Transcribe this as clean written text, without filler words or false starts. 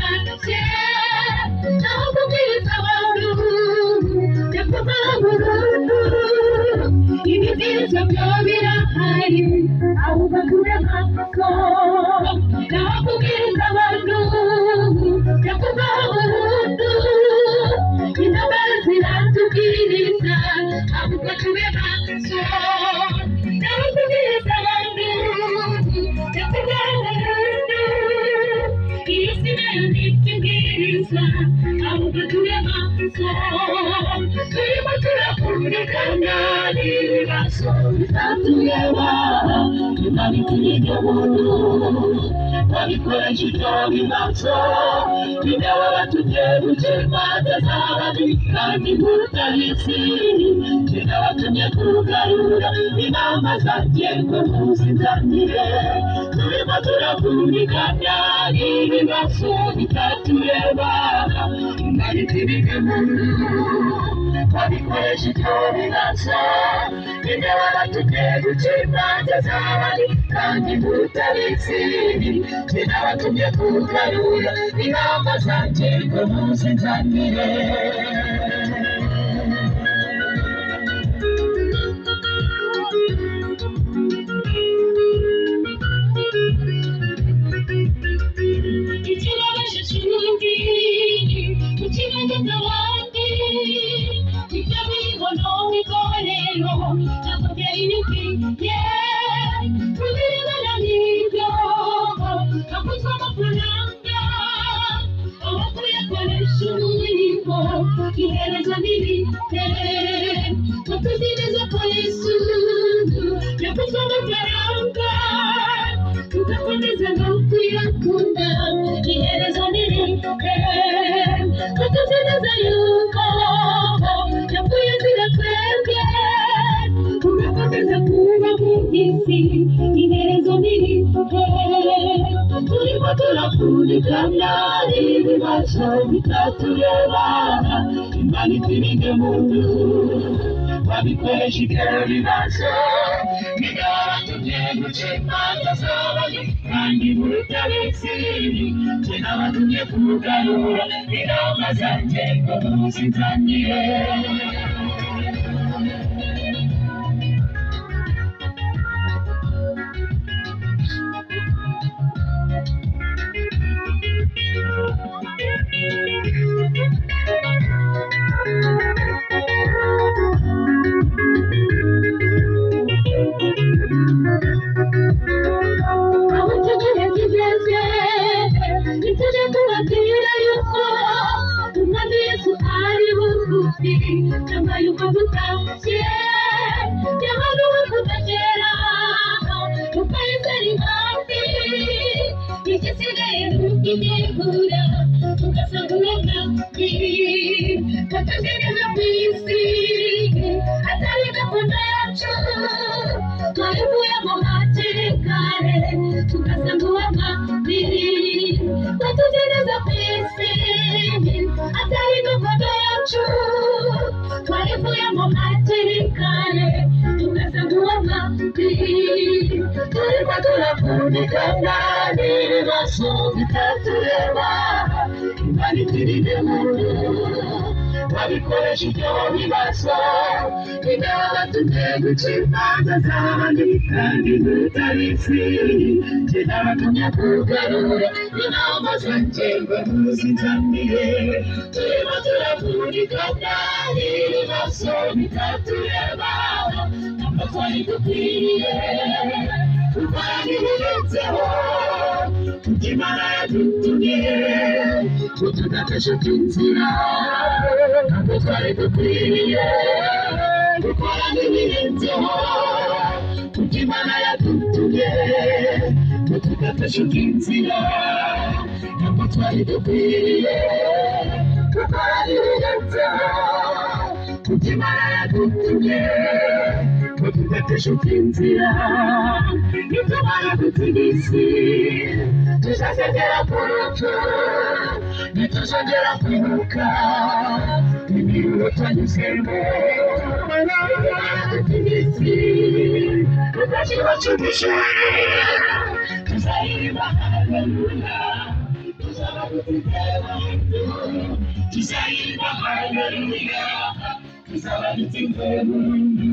tubibatse naho kubwiriza abantu yakuva burundu ibibwirizwa byo birahari ahubwo turema ko naho kubwiriza abantu yakuva burundu intambara ziratubwiriza ahubwo turema so naho kubwiriza abantu yakuva burundu iyi si nayo ntitubwiriza ahubwo turema so turimo turakurikirana ibibazo bitatuyeba imana iturinda muntu babikoresha ibyo bibazo bidaba batugiye gukemata z'abandi kandi mutabizi binabatumye kugarura inama zanjye ngo muzinzanire turimo turakurikirana ibibazo bitatuyeba imana iturinda muntu babikoresha ibyo bibazo bidaba batugiye gukemata z'abandi kandi mutabizi binabatumye kugarura inama zanjye ngo muzinzanire ikibabaje cy'undi ukibagiza abandi ibyo bibono wikorero nakubwira ibikwiye kubirebana n'ibyo nakuzwa amafaranga aho kuyakoresha umurimo iherezo n'ibite tuzi neza ko Yesu yakuzwa amafaranga tugakomeza no kuyakunda iherezo n'ibite tuzi neza yuko yapfuye nzira twebwe tugakomeza kuba mu isi iherezo n'ibite turimo turakurikirana ibibazo bitatureba imana iturinde muntu babikoresha ibyo bibazo bidaba tugiye guca imanza z'abandi kandi mutabizi binabatumye kugarura inama zanjye ngo muzinzanire Nambaye ukagutashye yahanuwe kutagera ukayizera inkambi igisigaye ntukitegura ugasanga uramwambi batuzereza ku isi atari gakondo yacu twayivuyemo hakiri kare tugasanga uramwambi batuzereza ku isi atari gakondo yacu twayivuyemo hakiri kare tugasanga uramwambi turimo turakurikirana ibibazo bitatureba imana iturinde muntu babikoresha ibyo bibazo bidaba tugiye guca imanza z'abandi kandi mutabizi binabatumye kugarura inama zanjye ngo muzinzanire turimo turakurikirana ibibazo bitatureba ntabwo twari dukwiriye gukora n'ibirenzeho tujya imana yadutumye ngo tudateshuka inzira ntabwo twari dukwiriye gukora n'ibirenzeho tujya imana yadutumye ngo tudateshuka inzira ntabwo twari dukwiriye gukora n'ibirenzeho tujya imana yadutumye ngo tudateshuka inzira nitumara gutigisi tuzazegera ku rupfu ntituzongera kwibuka imirimo twanyuzemo nitumara gutigisi tukakibacumishije tuzaririmba haleluya tuzaba tuzayirwa haleluya tuzaba dutsinze burundu